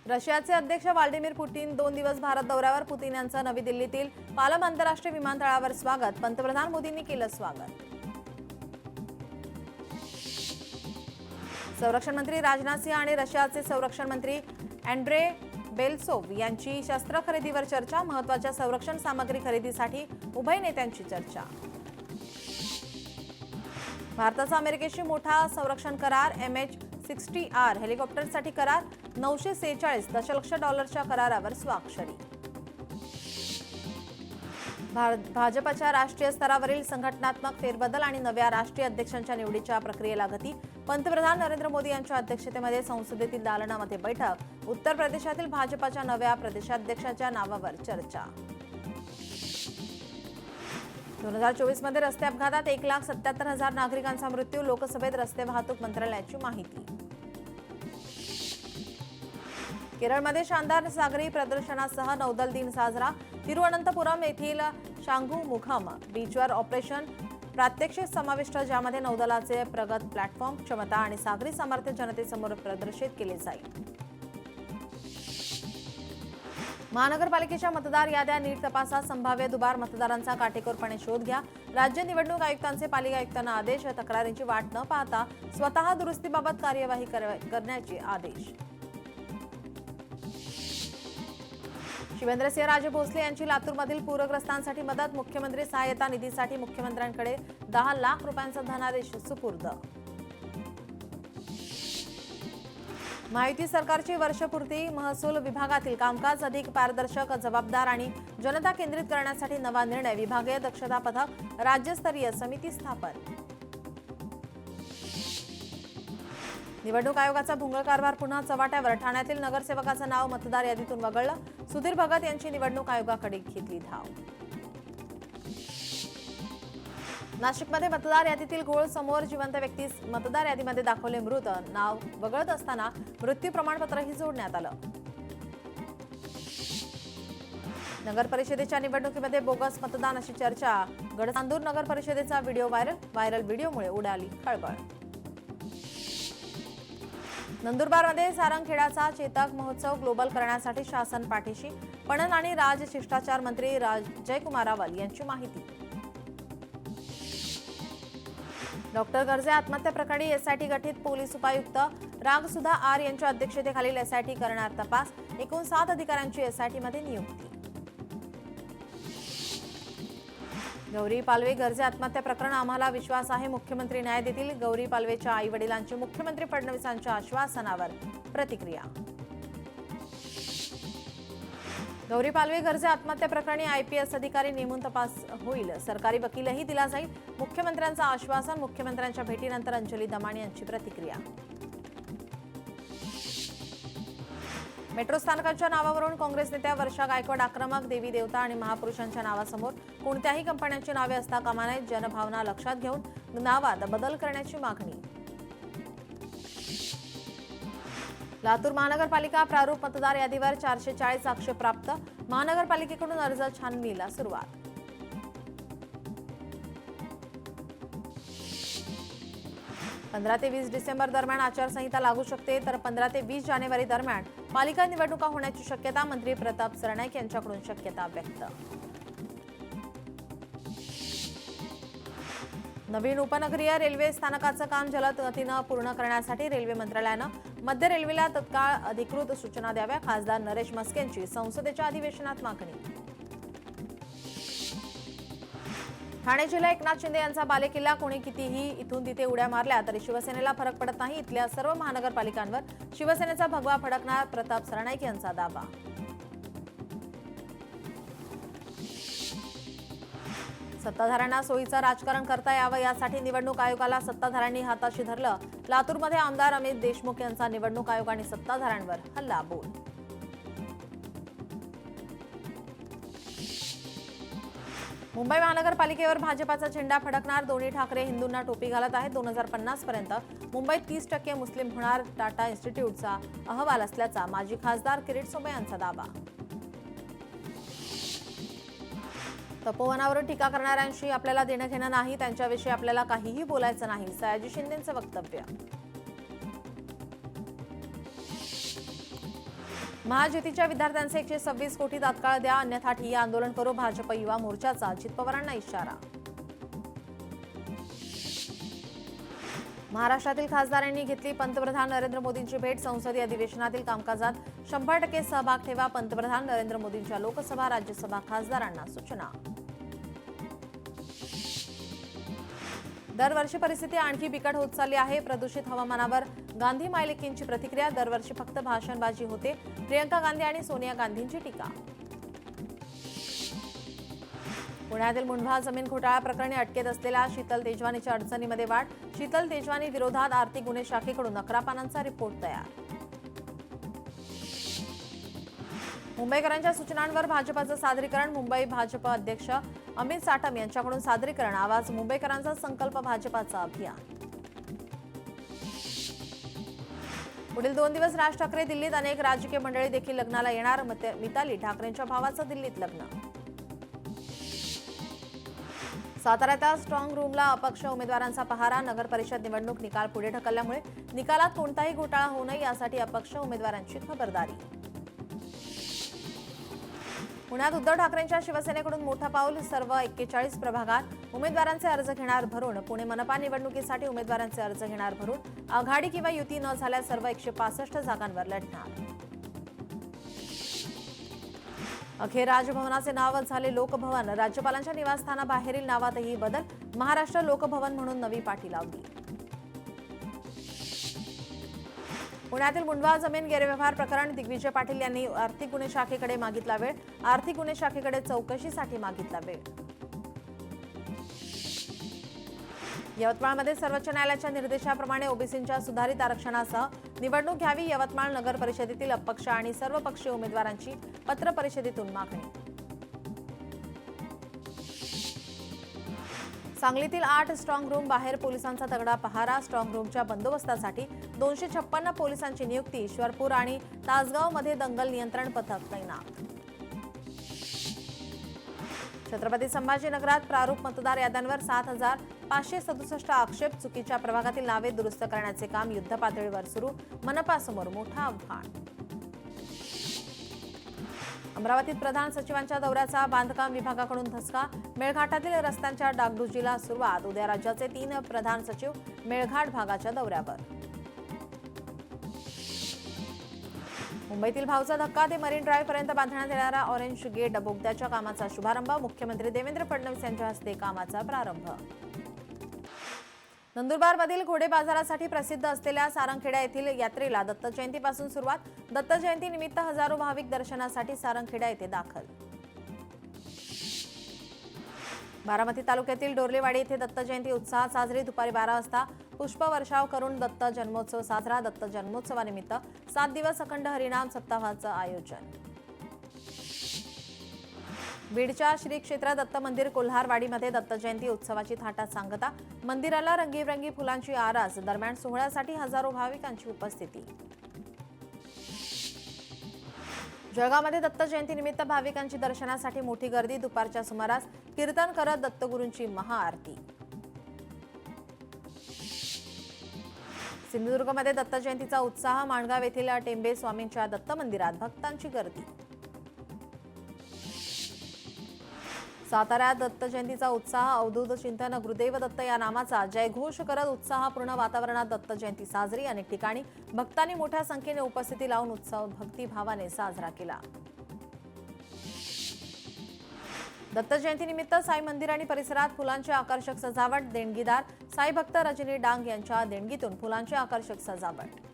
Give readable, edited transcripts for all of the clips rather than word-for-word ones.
रशियाचे अध्यक्ष Vladimir Putin 2 दिवस भारत दौऱ्यावर. पुतीन यांचं नवी दिल्लीतील पालम आंतरराष्ट्रीय विमानतळावर स्वागत. पंतप्रधान मोदींनी केलं स्वागत. संरक्षण मंत्री राजनाथ सिंह आणि रशियाचे संरक्षण मंत्री अँड्रे बेलसोव यांची शस्त्र खरेदीवर चर्चा. महत्त्वाच्या संरक्षण सामग्री खरेदीसाठी उभय नेत्यांची चर्चा. भारताचा अमेरिकेशी मोठा संरक्षण करार. MH-60R हेलिकॉप्टरसाठी करार. $946 दशलक्ष करारावर स्वाक्षरी. भाजपच्या राष्ट्रीय स्तरावरील संघटनात्मक फेरबदल आणि नव्या राष्ट्रीय अध्यक्षांच्या निवडीच्या प्रक्रियेला गती. पंतप्रधान नरेंद्र मोदी यांच्या अध्यक्षतेमध्ये संसदेतील दालनामध्ये बैठक. उत्तर प्रदेशातील भाजपच्या नव्या प्रदेशाध्यक्षाच्या नावावर चर्चा. 2024 मध्ये रस्ते अपघातात 1,77,000 नागरिकांचा मृत्यू. लोकसभेत रस्ते वाहतूक मंत्रालयाची माहिती. केरळमध्ये शानदार सागरी प्रदर्शनासह नौदल दिन साजरा. तिरुवनंतपुरम येथील शांगुमुखम बीचवर ऑपरेशन प्रात्यक्षिक समाविष्ट, ज्यामध्ये नौदलाचे प्रगत प्लॅटफॉर्म, क्षमता आणि सागरी सामर्थ्य जनतेसमोर प्रदर्शित केले जाईल. महानगरपालिकेच्या मतदार याद्या नीट तपासा. संभाव्य दुबार मतदारांचा काटेकोरपणे शोध घ्या. राज्य निवडणूक आयुक्तांचे पालिका आयुक्तांना आदेश. तक्रारींची वाट न पाहता स्वतः दुरुस्तीबाबत कार्यवाही करण्याचे आदेश. शिवेंद्रसिंहराजे भोसले यांची लातूरमधील पूरग्रस्तांसाठी मदत. मुख्यमंत्री सहाय्यता निधीसाठी मुख्यमंत्र्यांकडे 10 लाख रुपयांचा धनादेश सुपूर्द. महायुती सरकारची वर्षपूर्ती. महसूल विभागातील कामकाज अधिक पारदर्शक, जबाबदार आणि जनता केंद्रित करण्यासाठी नवा निर्णय. विभागीय दक्षता पथक, राज्यस्तरीय समिती स्थापन. निवडणूक आयोगाचा भोंगळ कारभार पुन्हा चव्हाट्यावर. ठाण्यातील नगरसेवकाचं नाव मतदार यादीतून वगळलं. सुधीर भगत यांची निवडणूक आयोगाकडे घेतली धाव. नाशिकमध्ये मतदार यादीतील घोळ समोर. जिवंत व्यक्तीस मतदार यादीमध्ये दाखवले मृत. नाव वगळत असताना मृत्यू प्रमाणपत्रही जोडण्यात आलं. नगर परिषदेच्या निवडणुकीमध्ये बोगस मतदान अशी चर्चा. गडचांदूर नगर परिषदेचा व्हिडिओ व्हायरल व्हिडिओमुळे उडाली खळबळ. नंदुरबारमध्ये सारंगखेडाचा चेतक महोत्सव ग्लोबल करण्यासाठी शासन पाठीशी. पणन आणि राजशिष्टाचार मंत्री जयकुमार रावल यांची माहिती. डॉक्टर गर्जे आत्महत्या प्रकरणी एसआयटी गठीत. पोलीस उपायुक्त रागसुधा आर यांच्या अध्यक्षतेखालील एसआयटी करणार तपास. एकूण 7 अधिकाऱ्यांची एसआयटीमध्ये नियुक्ती. गौरी पालवे गर्जे आत्महत्या प्रकरण आम्हाला विश्वास आहे, मुख्यमंत्री न्याय देतील. गौरी पालवेच्या आई वडिलांची मुख्यमंत्री फडणवीसांच्या आश्वासनावर प्रतिक्रिया. गौरी पालवे गर्जे आत्महत्या प्रकरणी IPS अधिकारी नेमून तपास होईल. सरकारी वकीलही दिला जाईल. मुख्यमंत्र्यांचं आश्वासन. मुख्यमंत्र्यांच्या भेटीनंतर अंजली दमाणी यांची प्रतिक्रिया. मेट्रो स्थानकाच्या नावावरून काँग्रेस नेत्या वर्षा गायकवाड आक्रमक. देवी देवता आणि महापुरुषांच्या नावासमोर कोणत्याही कंपन्यांची नावे असता कामा नयेत. जनभावना लक्षात घेऊन नावात बदल करण्याची मागणी. लातूर महानगरपालिका प्रारूप मतदार यादीवर 440 आक्षेप प्राप्त. महानगरपालिकेकडून अर्ज छाननीला सुरुवात. पंधरा ते 20 डिसेंबर दरम्यान आचारसंहिता लागू शकते, तर 15 ते 20 जानेवारी दरम्यान पालिका निवडणुका होण्याची शक्यता. मंत्री प्रताप सरनाईक यांच्याकडून शक्यता व्यक्त. नवीन उपनगरीय रेल्वे स्थानकाचं काम जलद गतीनं पूर्ण करण्यासाठी रेल्वे मंत्रालयानं मध्य रेल्वेला तत्काळ अधिकृत सूचना द्याव्या. खासदार नरेश मस्केंची संसदेच्या अधिवेशनात मागणी. ठाणे जिल्हा एकनाथ शिंदे यांचा बालेकिल्ला. कोणी कितीही इथून तिथे उड्या मारल्या तरी शिवसेनेला फरक पडत नाही. इथल्या सर्व महानगरपालिकांवर शिवसेनेचा भगवा फडकणार, प्रताप सरनाईक यांचा दावा. सत्ताधाऱ्यांना सोयीचं राजकारण करता यावं यासाठी निवडणूक आयोगाला सत्ताधाऱ्यांनी हाताशी धरलं. लातूरमध्ये आमदार अमित देशमुख यांचा निवडणूक आयोग आणि सत्ताधाऱ्यांवर हल्लाबोल. मुंबई महानगरपालिकेवर भाजपाचा झेंडा फडकणार. दोन्ही ठाकरे हिंदूंना टोपी घालत आहेत. 2050 पर्यंत मुंबईत 30% मुस्लिम होणार. टाटा इन्स्टिट्यूटचा अहवाल असल्याचा माजी खासदार किरीट सोमय्या यांचा दावा. तपोवनावर टीका करणाऱ्यांशी आपल्याला देणं घेणं नाही, त्यांच्याविषयी आपल्याला काहीही बोलायचं नाही, सयाजी शिंदेंचं वक्तव्य. महायुतीच्या विद्यार्थ्यांचे 126 कोटी तात्काळ द्या, अन्यथा ठिय्या आंदोलन करू. भाजप युवा मोर्चाचा अजित पवारांना इशारा. महाराष्ट्रातील खासदारांनी घेतली पंतप्रधान नरेंद्र मोदींची भेट. संसदीय अधिवेशनातील कामकाजात 100% सहभाग ठेवा. पंतप्रधान नरेंद्र मोदींच्या लोकसभा राज्यसभा खासदारांना सूचना. दरवर्षी परिस्थिती आणखी बिकट होत चालली आहे. प्रदूषित हवामानावर गांधी मायलेकींची प्रतिक्रिया. दरवर्षी फक्त भाषणबाजी होते. प्रियंका गांधी आणि सोनिया गांधींची टीका. पुण्यातील मुंढवा जमीन घोटाळा प्रकरणी अटकेत असलेल्या शीतल तेजवानीच्या अडचणीमध्ये वाढ. शीतल तेजवानी विरोधात आर्थिक गुन्हे शाखेकडून 11 पानांचा रिपोर्ट तयार. मुंबईकरांच्या सूचनांवर भाजपाचं सादरीकरण. मुंबई भाजप अध्यक्ष अमित साटम यांच्याकडून सादरीकरण. आवाज मुंबईकरांचा संकल्प भाजपाचा अभियान. पुढील 2 दिवस राज ठाकरे दिल्लीत. अनेक राजकीय मंडळी देखील लग्नाला येणार. मिताली ठाकरेंच्या भावाचं दिल्लीत लग्न. साताऱ्याच्या स्ट्रॉंग रूमला अपक्ष उमेदवारांचा पहारा. नगर परिषद निवडणूक निकाल पुढे ढकलल्यामुळे निकालात कोणताही घोटाळा होऊ नये यासाठी अपक्ष उमेदवारांची खबरदारी. पुण्यात उद्धव ठाकरेंच्या शिवसेनेकडून मोठा पाऊल. सर्व 41 प्रभागात उमेदवारांचे अर्ज घेणार भरून. पुणे मनपा निवडणुकीसाठी उमेदवारांचे अर्ज घेणार भरून. आघाडी किंवा युती न झाल्यास सर्व 165 जागांवर लढणार. अखेर राजभवनाचे नाव झाले लोकभवन. राज्यपालांच्या निवासस्थानाबाहेरील नावातही बदल. महाराष्ट्र लोकभवन म्हणून नवी पाटी लावली. पुण्यातील मुंढवा जमीन गैरव्यवहार प्रकरण. दिग्विजय पाटील यांनी आर्थिक गुन्हे शाखेकडे मागितला वेळ. आर्थिक गुन्हे शाखेकडे चौकशीसाठी मागितला वेळ. यवतमाळमध्ये सर्वोच्च न्यायालयाच्या निर्देशाप्रमाणे ओबीसींच्या सुधारित आरक्षणासह निवडणूक घ्यावी. यवतमाळ नगर परिषदेतील अपक्ष आणि सर्वपक्षीय उमेदवारांची पत्र परिषदेतून मागणी. सांगलीतील 8 स्ट्रॉंग रूम बाहेर पोलिसांचा तगडा पहारा. स्ट्रॉंग रूमच्या बंदोबस्तासाठी 256 पोलिसांची नियुक्ती. ईश्वरपूर आणि तासगावमध्ये दंगल नियंत्रण पथक तैनात. छत्रपती संभाजीनगरात प्रारूप मतदार याद्यांवर 7,567 आक्षेप. चुकीच्या प्रभागातील नावे दुरुस्त करण्याचे काम युद्धपातळीवर सुरू. मनपासमोर मोठं आव्हान. अमरावतीत प्रधान सचिवांच्या दौऱ्याचा बांधकाम विभागाकडून धसका. मेळघाटातील रस्त्यांच्या डागडुजीला सुरुवात. उद्या राज्याचे 3 प्रधान सचिव मेळघाट भागाच्या दौऱ्यावर. मुंबईतील भाऊचा धक्का ते मरीन ड्राईव्ह पर्यंत बांधण्यात येणारा ऑरेंज गेट बोगद्याच्या कामाचा शुभारंभ. मुख्यमंत्री देवेंद्र फडणवीस यांच्या हस्ते कामाचा प्रारंभ. नंदुरबारमधील घोडे बाजारासाठी प्रसिद्ध असलेल्या सारंगखेडा येथील यात्रेला दत्त जयंतीपासून सुरुवात. दत्त जयंतीनिमित्त हजारो भाविक दर्शनासाठी सारंगखेडा येथे दाखल. बारामती तालुक्यातील डोर्लेवाडी येथे दत्त जयंती उत्साहात साजरी. दुपारी 12 वाजता पुष्पवर्षाव करून दत्त जन्मोत्सव साजरा. दत्त जन्मोत्सवानिमित्त 7 दिवस अखंड हरिनाम सप्ताहाचं आयोजन. बीडच्या श्री क्षेत्र दत्त मंदिर कोल्हारवाडीमध्ये दत्त जयंती उत्सवाची थाटात सांगता. मंदिराला रंगीबेरंगी फुलांची आरास. दरम्यान सोहळ्यासाठी हजारो भाविकांची उपस्थिती. जळगावमध्ये दत्त जयंतीनिमित्त भाविकांची दर्शनासाठी मोठी गर्दी. दुपारच्या सुमारास कीर्तन करत दत्तगुरूंची महाआरती. सिंधुदुर्गमध्ये दत्त जयंतीचा उत्साह. माणगाव येथील टेंबे स्वामींच्या दत्त मंदिरात भक्तांची गर्दी. साताऱ्यात दत्त जयंतीचा उत्साह. अवधूत चिंतन गुरुदेव दत्त या नामाचा जयघोष करत उत्साहपूर्ण वातावरणात दत्त जयंती साजरी. अनेक ठिकाणी भक्तांनी मोठ्या संख्येने उपस्थिती लावून उत्सव भक्तिभावाने साजरा केला. दत्त जयंतीनिमित्त साई मंदिर आणि परिसरात फुलांची आकर्षक सजावट. देणगीदार साई भक्त रजनी डांग यांच्या देणगीतून फुलांची आकर्षक सजावट.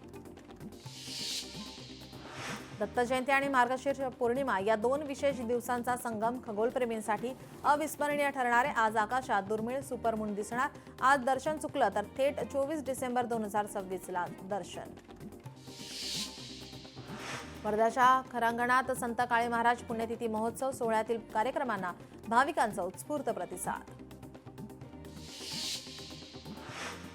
दत्त जयंती आणि मार्गशीर्ष पौर्णिमा या 2 विशेष दिवसांचा संगम खगोलप्रेमींसाठी अविस्मरणीय ठरणारे. आज आकाशात दुर्मिळ सुपरमून दिसणार. आज दर्शन चुकलं तर थेट 24 डिसेंबर 2026 ला दर्शन. वर्ध्याच्या खरांगणात संत काळे महाराज पुण्यतिथी महोत्सव सोहळ्यातील कार्यक्रमांना भाविकांचा उत्स्फूर्त प्रतिसाद.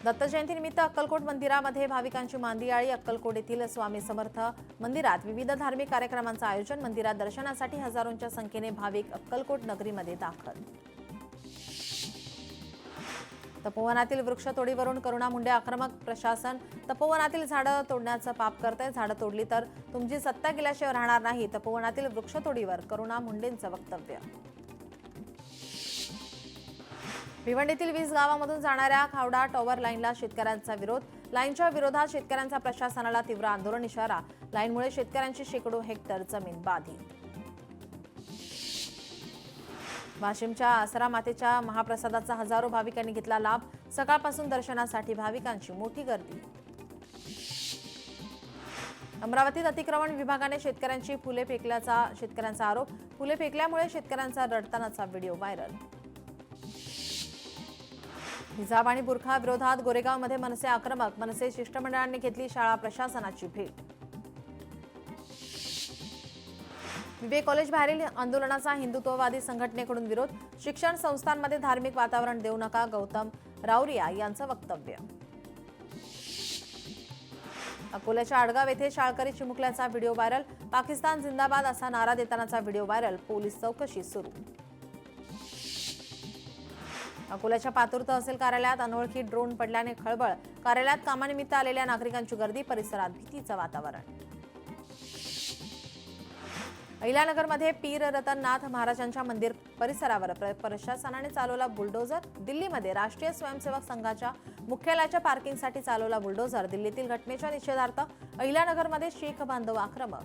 दत्त जयंतीनिमित्त अक्कलकोट मंदिरामध्ये भाविकांची मांदियाळी. अक्कलकोट येथील स्वामी समर्थ मंदिरात विविध धार्मिक कार्यक्रमांचं आयोजन. मंदिरात दर्शनासाठी हजारोंच्या संख्येने भाविक अक्कलकोट नगरीमध्ये दाखल. तपोवनातील वृक्षतोडीवरून करुणा मुंडे आक्रमक. प्रशासन तपोवनातील झाडं तोडण्याचं पाप करतंय. झाडं तोडली तर तुमची सत्ता गेल्याशिवाय राहणार नाही. तपोवनातील वृक्षतोडीवर करुणा मुंडेंचं वक्तव्य. भिवंडीतील 20 गावांमधून जाणाऱ्या खावडा टॉवर लाईनला शेतकऱ्यांचा विरोध. लाईनच्या विरोधात शेतकऱ्यांचा प्रशासनाला तीव्र आंदोलन इशारा. लाईनमुळे शेतकऱ्यांची शेकडो हेक्टर जमीन बाधित. वाशिमच्या आसरा मातेच्या महाप्रसादाचा हजारो भाविकांनी घेतला लाभ. सकाळपासून दर्शनासाठी भाविकांची मोठी गर्दी. अमरावतीत अतिक्रमण विभागाने शेतकऱ्यांची फुले फेकल्याचा शेतकऱ्यांचा आरोप. फुले फेकल्यामुळे शेतकऱ्यांचा रडतानाचा व्हिडिओ व्हायरल. हिजाब आणि बुरखा विरोधात गोरेगावमध्ये मनसे आक्रमक. मनसे शिष्टमंडळांनी घेतली शाळा प्रशासनाची भेट. विवेक कॉलेज बाहेरील आंदोलनाचा हिंदुत्ववादी संघटनेकडून विरोध. शिक्षण संस्थांमध्ये धार्मिक वातावरण देऊ नका. गौतम राऊरिया यांचं वक्तव्य. अकोल्याच्या आडगाव येथे शाळकरी चिमुकल्याचा व्हिडिओ व्हायरल. पाकिस्तान जिंदाबाद असा नारा देतानाचा व्हिडिओ व्हायरल. पोलीस चौकशी सुरू. अकोल्याच्या पातूर तहसील कार्यालयात अनोळखी ड्रोन पडल्याने खळबळ. कार्यालयात कामानिमित्त आलेल्या नागरिकांची गर्दी. परिसरात भीतीचं वातावरण. अहिल्यानगरमध्ये पीर रतननाथ महाराजांच्या मंदिर परिसरावर प्रशासनाने चालवला बुलडोझर. दिल्लीमध्ये राष्ट्रीय स्वयंसेवक संघाच्या मुख्यालयाच्या पार्किंगसाठी चालवला बुलडोझर. दिल्लीतील घटनेच्या निषेधार्थ अहिल्यानगरमध्ये शीख बांधव आक्रमक.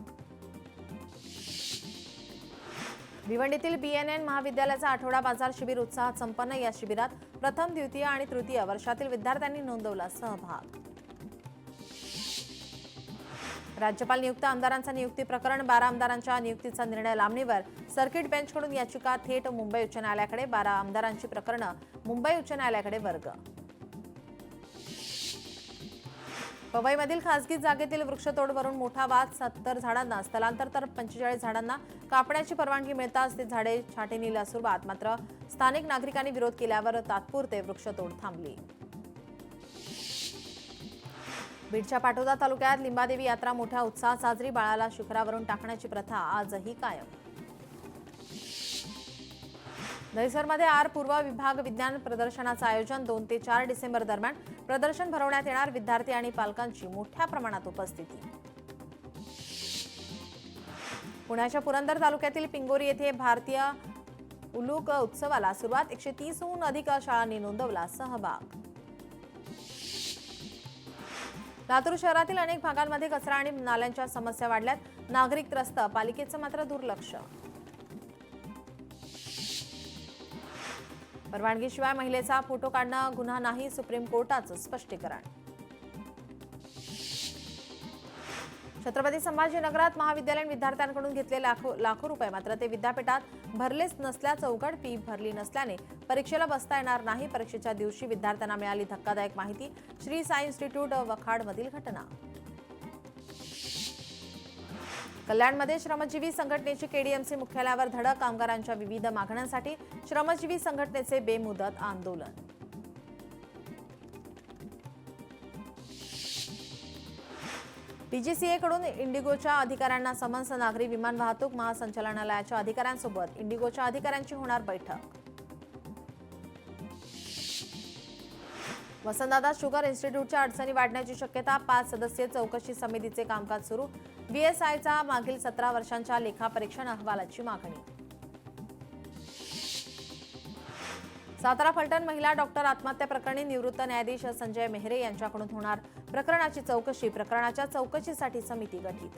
भिवंडीतील BNN महाविद्यालयाचा आठवडा बाजार शिबिर उत्साहात संपन्न. या शिबिरात प्रथम, द्वितीय आणि तृतीय वर्षातील विद्यार्थ्यांनी नोंदवला सहभाग. राज्यपाल नियुक्त आमदारांचा नियुक्ती प्रकरण. 12 आमदारांच्या नियुक्तीचा निर्णय लांबणीवर. सर्किट बेंचकडून याचिका थेट मुंबई उच्च न्यायालयाकडे. 12 आमदारांची प्रकरणं मुंबई उच्च न्यायालयाकडे वर्ग. पवईमधील खासगी जागेतील वृक्षतोडवरून मोठा वाद. 70 झाडांना स्थलांतर तर 45 झाडांना कापण्याची परवानगी मिळताच ते झाडे छाटणीला सुरुवात. मात्र स्थानिक नागरिकांनी विरोध केल्यावर तात्पुरते वृक्षतोड थांबली. बीडच्या पाटोदा तालुक्यात लिंबादेवी यात्रा मोठ्या उत्साहात साजरी. बाळाला शिखरावरून टाकण्याची प्रथा आजही कायम. दहिसरमध्ये पूर्व विभाग विज्ञान प्रदर्शनाचं आयोजन. 2 ते 4 डिसेंबर दरम्यान प्रदर्शन भरवण्यात येणार. विद्यार्थी आणि पालकांची मोठ्या प्रमाणात उपस्थिती. पुण्याच्या पुरंदर तालुक्यातील पिंगोरी येथे भारतीय उलूक उत्सवाला सुरुवात. 130हून अधिक शाळांनी नोंदवला सहभाग. लातूर शहरातील अनेक भागांमध्ये कचरा आणि नाल्यांच्या समस्या वाढल्यात. नागरिक त्रस्त. पालिकेचं मात्र दुर्लक्ष. परवानगीशिवाय महिलेचा फोटो काढणं गुन्हा नाही. सुप्रीम कोर्टाचं स्पष्टीकरण. छत्रपती संभाजीनगरात महाविद्यालयीन विद्यार्थ्यांकडून घेतले लाखो रुपये. मात्र ते विद्यापीठात भरलेच नसल्याचं उघड. फी भरली नसल्याने परीक्षेला बसता येणार नाही. परीक्षेच्या दिवशी विद्यार्थ्यांना मिळाली धक्कादायक माहिती. श्री साई इन्स्टिट्यूट वखाडमधील घटना. कल्याणमध्ये श्रमजीवी संघटनेची KDMC मुख्यालयावर धडक. कामगारांच्या विविध मागण्यांसाठी श्रमजीवी संघटनेचे बेमुदत आंदोलन. DGCA कडून इंडिगोच्या अधिकाऱ्यांना समन्स. नागरी विमान वाहतूक महासंचालनालयाच्या अधिकाऱ्यांसोबत इंडिगोच्या अधिकाऱ्यांची होणार बैठक. वसंतदादा शुगर इन्स्टिट्यूटच्या अडचणी वाढण्याची शक्यता. 5 सदस्यीय चौकशी समितीचे कामकाज सुरू. BSIचा मागील 17 वर्षांच्या लेखापरीक्षण अहवालाची मागणी. सातारा फलटण महिला डॉक्टर आत्महत्या प्रकरणी निवृत्त न्यायाधीश संजय मेहरे यांच्याकडून होणार प्रकरणाची चौकशी. प्रकरणाच्या चौकशीसाठी समिती गठीत.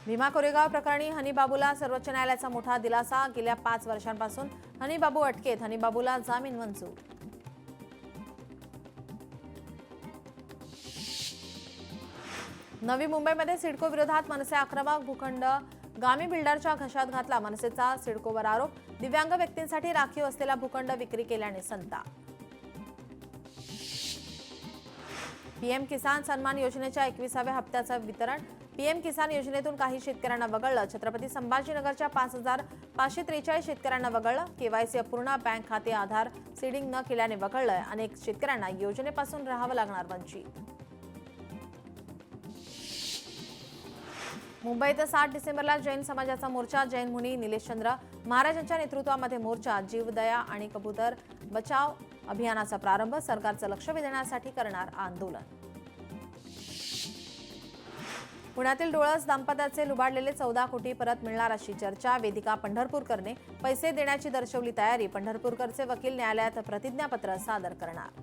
भीमा कोरेगाव प्रकरणी हनीबाबूला सर्वोच्च न्यायालयाचा मोठा दिलासा. गेल्या 5 वर्षांपासून हनीबाबू अटकेत. हनीबाबूला जामीन मंजूर. नवी मुंबईमध्ये सिडको विरोधात मनसे आक्रमक. भूखंड गामी बिल्डरच्या घशात घातला. मनसेचा सिडकोवर आरोप. दिव्यांग व्यक्तींसाठी राखीव असलेला भूखंड विक्री केल्याने संताप. PM किसान सन्मान योजनेच्या 21व्या हप्त्याचं वितरण. PM किसान योजनेतून काही शेतकऱ्यांना वगळलं. छत्रपती संभाजीनगरच्या 5543 शेतकऱ्यांना वगळलं. KYC अपूर्ण. बँक खाते आधार सीडिंग न केल्याने वगळलं. अनेक शेतकऱ्यांना योजनेपासून राहावं लागणार वंचित. मुंबईत 7 डिसेंबरला जैन समाजाचा मोर्चा, जैन मुनी निलेशचंद्र महाराजांच्या नेतृत्वामध्ये मोर्चा, जीवदया आणि कबूतर बचाव अभियानाचा प्रारंभ, सरकारचं लक्ष वेधण्यासाठी करणार आंदोलन. पुण्यातील डोळस दाम्पत्याचे लुबाडलेले 14 कोटी परत मिळणार अशी चर्चा, वेदिका पंढरपूरकरने पैसे देण्याची दर्शवली तयारी, पंढरपूरकरचे वकील न्यायालयात प्रतिज्ञापत्र सादर करणार.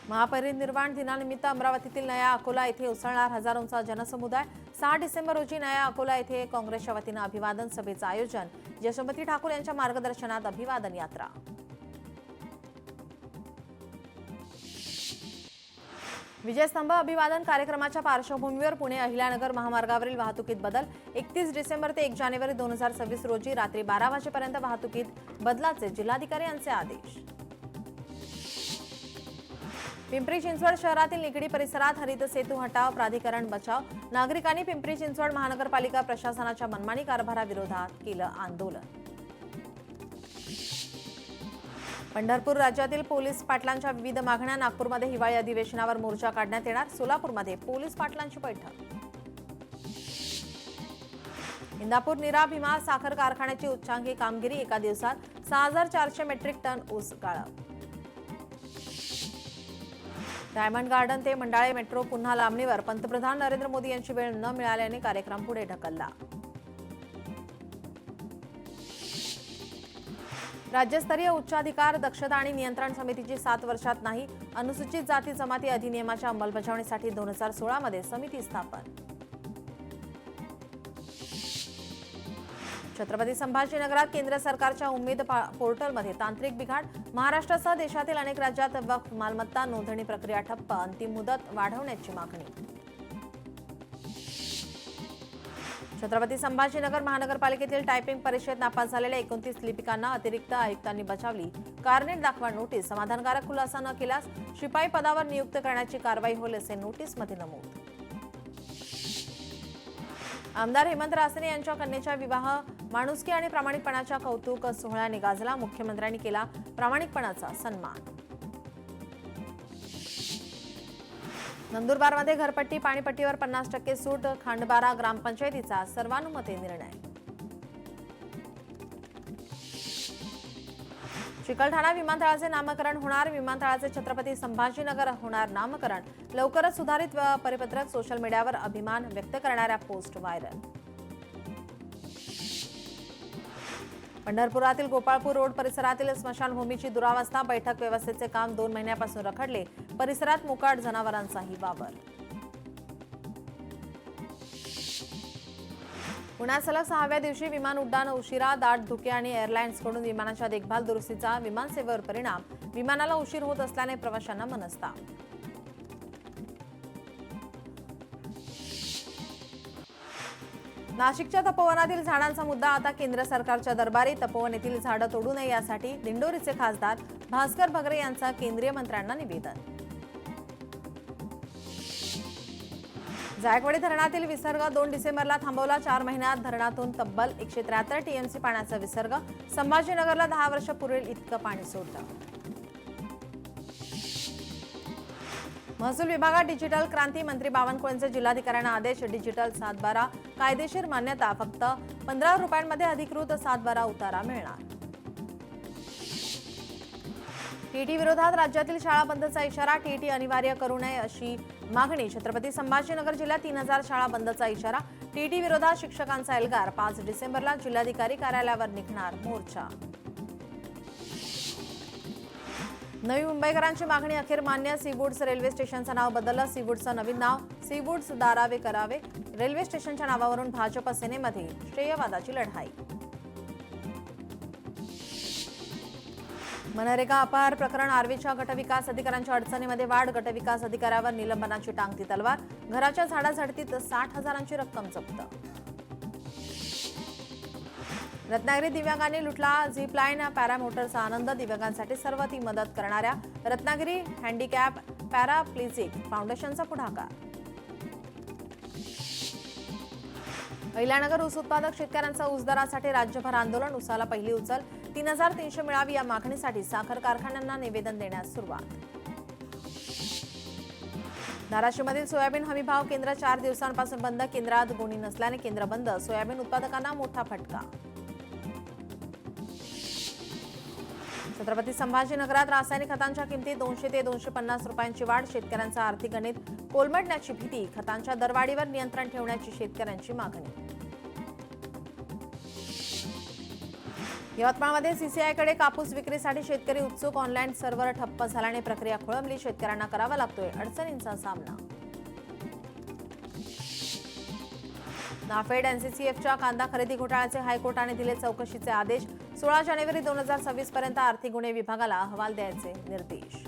महापरिनिर्वाण दिनानिमित्त अमरावतीतील नया अकोला येथे उसळणार हजारोंचा जनसमुदाय. 6 डिसेंबर रोजी नया अकोला येथे काँग्रेसच्या वतीनं अभिवादन सभेचं आयोजन, यशोमती ठाकूर यांच्या मार्गदर्शनात अभिवादन यात्रा. विजयस्तंभ अभिवादन कार्यक्रमाच्या पार्श्वभूमीवर पुणे अहिल्यानगर महामार्गावरील वाहतुकीत बदल. 31 डिसेंबर ते 1 जानेवारी 2026 रोजी रात्री 12 वाजेपर्यंत वाहतुकीत बदलाचे जिल्हाधिकारी यांचे आदेश. पिंपरी चिंचवड शहरातील निगडी परिसरात हरित सेतू हटाव प्राधिकरण बचाव, नागरिकांनी पिंपरी चिंचवड महानगरपालिका प्रशासनाच्या मनमानी कारभाराविरोधात केलं आंदोलन. पंढरपूर राज्यातील पोलीस पाटलांच्या विविध मागण्या, नागपूरमध्ये हिवाळी अधिवेशनावर मोर्चा काढण्यात येणार, सोलापूरमध्ये पोलीस पाटलांची बैठक. इंदापूर नीरा भीमा साखर कारखान्याची उच्चांकी कामगिरी, एका दिवसात 6400 मेट्रिक टन ऊस गाळप. डायमंड गार्डन ते मंडाळे मेट्रो पुन्हा लांबणीवर, पंतप्रधान नरेंद्र मोदी यांची वेळ न मिळाल्याने कार्यक्रम पुढे ढकलला. राज्यस्तरीय उच्चाधिकार दक्षता आणि नियंत्रण समितीची 7 वर्षात नाही, अनुसूचित जाती जमाती अधिनियमाच्या अंमलबजावणीसाठी 2016 मध्ये समिती स्थापन. छत्रपती संभाजीनगरात केंद्र सरकारच्या उमेद पोर्टलमध्ये तांत्रिक बिघाड, महाराष्ट्रासह देशातील अनेक राज्यात वक्फ मालमत्ता नोंदणी प्रक्रिया ठप्प, अंतिम मुदत वाढवण्याची मागणी. छत्रपती संभाजीनगर महानगरपालिकेतील टायपिंग परीक्षेत नापास झालेल्या 29 लिपिकांना अतिरिक्त आयुक्तांनी बजावली कारनेट दाखवा नोटीस, समाधानकारक खुलासा न केल्यास शिपाई पदावर नियुक्त करण्याची कारवाई होईल असे नोटीसमध्ये नमूद. आमदार हेमंत रासने यांच्या कन्येच्या विवाह माणुसकी आणि प्रामाणिकपणाच्या कौतुक सोहळ्याने गाजला, मुख्यमंत्र्यांनी केला प्रामाणिकपणाचा सन्मान. नंदुरबारमध्ये घरपट्टी पाणीपट्टीवर 50% सूट, खांडबारा ग्रामपंचायतीचा सर्वानुमते निर्णय. चिकलठाणा विमानतळाचे नामकरण होणार, विमानतळाचे छत्रपती संभाजीनगर होणार नामकरण, लवकरच सुधारित परिपत्रक, सोशल मीडियावर अभिमान व्यक्त करणाऱ्या पोस्ट व्हायरल. पंढरपुरातील गोपाळपूर रोड परिसरातील स्मशानभूमीची दुरावस्था, बैठक व्यवस्थेचे काम 2 महिन्यापासून रखडले, परिसरात मोकाट जनावरांचाही वावर. पुण्यात सलग 6व्या दिवशी विमान उड्डाण उशिरा, दाट धुके आणि एअरलाइन्सकडून विमानाच्या देखभाल दुरुस्तीचा विमानसेवेवर परिणाम, विमानाला उशीर होत असल्याने प्रवाशांना मनस्ताप. नाशिकच्या तपोवनातील झाडांचा मुद्दा आता केंद्र सरकारच्या दरबारी, तपोवन येथील झाडं तोडू नये यासाठी दिंडोरीचे खासदार भास्कर भगरे यांचा केंद्रीय मंत्र्यांना निवेदन. जायकवाडी धरणातील विसर्ग 2 डिसेंबरला थांबवला, 4 महिन्यात धरणातून तब्बल 173 टीएमसी पाण्याचा विसर्ग, संभाजीनगरला 10 वर्ष पुरेल इतकं पाणी सोडलं. महसूल विभागात डिजिटल क्रांती, मंत्री बावनकुळेंचे जिल्हाधिकाऱ्यांना आदेश, डिजिटल 7/12 कायदेशीर मान्यता, फक्त 15 रुपयांमध्ये अधिकृत 7/12 उतारा मिळणार. टीटी विरोधात राज्यातील शाळा बंदचा इशारा, टीटी अनिवार्य करू नये अशी मागणी, छत्रपती संभाजीनगर जिल्ह्यात 3000 शाळा बंदचा इशारा, टीटी विरोधात शिक्षकांचा एल्गार, 5 डिसेंबरला जिल्हाधिकारी कार्यालयावर निघणार मोर्चा. नवी मुंबईकरांची मागणी अखेर मान्य, सीवूड्स रेल्वे स्टेशनचं नाव बदललं, सीवूड्सचं नवीन नाव सीवूड्स दारावे करावे, रेल्वे स्टेशनच्या नावावरून भाजप सेनेमध्ये श्रेयवादाची लढाई. मनरेगा अपहार प्रकरण, आर्वीच्या गटविकास अधिकाऱ्यांच्या अडचणीमध्ये वाढ, गटविकास अधिकाऱ्यावर निलंबनाची टांगती तलवार, घराच्या झाडाझडतीत 60,000ची रक्कम जप्त. रत्नागिरी दिव्यांगांनी लुटला झिपलाईन पॅरामोटरचा आनंद, दिव्यांगांसाठी सर्व ती मदत करणाऱ्या रत्नागिरी हँडिकॅप पॅराप्लिजिक फाउंडेशनचा पुढाकार. अहिल्यानगर ऊस उत्पादक शेतकऱ्यांचा ऊस दरासाठी राज्यभर आंदोलन, ऊसाला पहिली उचल 3300 मिळावी या मागणीसाठी साखर कारखान्यांना निवेदन देण्यास सुरुवात. धाराशिवमधील सोयाबीन हमीभाव केंद्र 4 दिवसांपासून बंद. केंद्रात गोणी नसल्याने केंद्र बंद. सोयाबीन उत्पादकांना मोठा फटका. छत्रपती संभाजीनगरात रासायनिक खतांच्या किमतीत 200 ते 250 रुपयांची वाढ. शेतकऱ्यांचं आर्थिक गणित कोलमडण्याची भीती. खतांच्या दरवाढीवर नियंत्रण ठेवण्याची शेतकऱ्यांची मागणी. यवतमाळमध्ये सीसीआयकडे कापूस विक्रीसाठी शेतकरी उत्सुक. ऑनलाईन सर्व्हर ठप्प झाल्याने प्रक्रिया खोळंबली. शेतकऱ्यांना करावा लागतोय अडचणींचा सामना. नाफेड एनसीसीएफच्या कांदा खरेदी घोटाळ्याचे हायकोर्टाने दिले चौकशीचे आदेश. 16 जानेवारी 2026 पर्यंत आर्थिक गुन्हे विभागाला अहवाल द्यायचे निर्देश.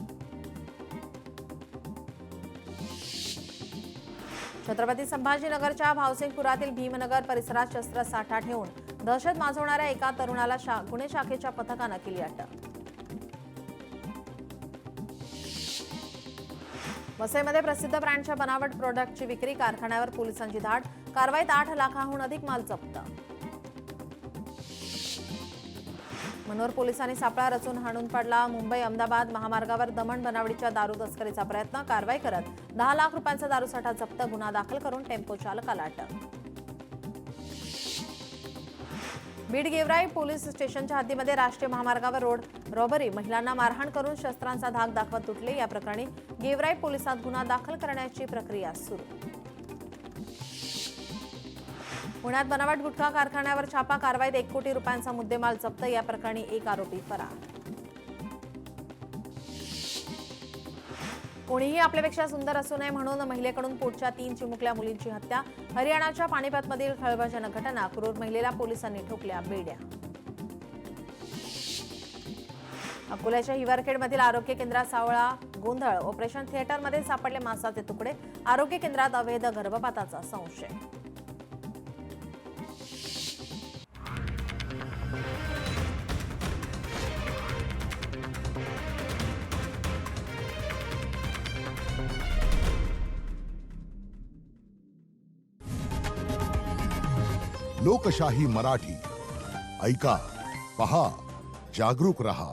छत्रपती संभाजीनगरच्या भावसिंगपुरातील भीमनगर परिसरात शस्त्रसाठा ठेवून दहशत माजवणाऱ्या एका तरुणाला गुन्हे शाखेच्या पथकानं केली अटक. वसईमध्ये प्रसिद्ध ब्रँडच्या बनावट प्रोडक्टची विक्री. कारखान्यावर पोलिसांची धाड. कारवाईत 8 लाखांहून अधिक माल जप्त. मनोर पोलिसांनी सापळा रचून हाणून पाडला. मुंबई अहमदाबाद महामार्गावर दमण बनावडीच्या दारू तस्करीचा प्रयत्न. कारवाई करत 10 लाख रुपयांचा दारूसाठा जप्त. गुन्हा दाखल करून टेम्पो चालकाला अटक. बीड गेवराई पोलीस स्टेशनच्या हद्दीमध्ये राष्ट्रीय महामार्गावर रोड रॉबरी. महिलांना मारहाण करून शस्त्रांचा धाक दाखवत तुटले. या प्रकरणी गेवराई पोलिसात गुन्हा दाखल करण्याची प्रक्रिया सुरू. पुण्यात बनावट गुटखा कारखान्यावर छापा. कारवाईत 1 कोटी रुपयांचा मुद्देमाल जप्त. या प्रकरणी एक आरोपी फरार. कोणीही आपल्यापेक्षा सुंदर असू नये म्हणून महिलेकडून पोटच्या 3 चिमुकल्या मुलींची हत्या. हरियाणाच्या पानिपतमधील खळबळजनक घटना. क्रूर महिलेला पोलिसांनी ठोकल्या बेड्या. अकोल्याच्या हिवरखेडमधील आरोग्य केंद्रात सावळा गोंधळ. ऑपरेशन थिएटरमध्ये सापडले मांसाचे तुकडे. आरोग्य केंद्रात अवैध गर्भपाताचा संशय. लोकशाही मराठी ऐका, पहा, जागरूक रहा.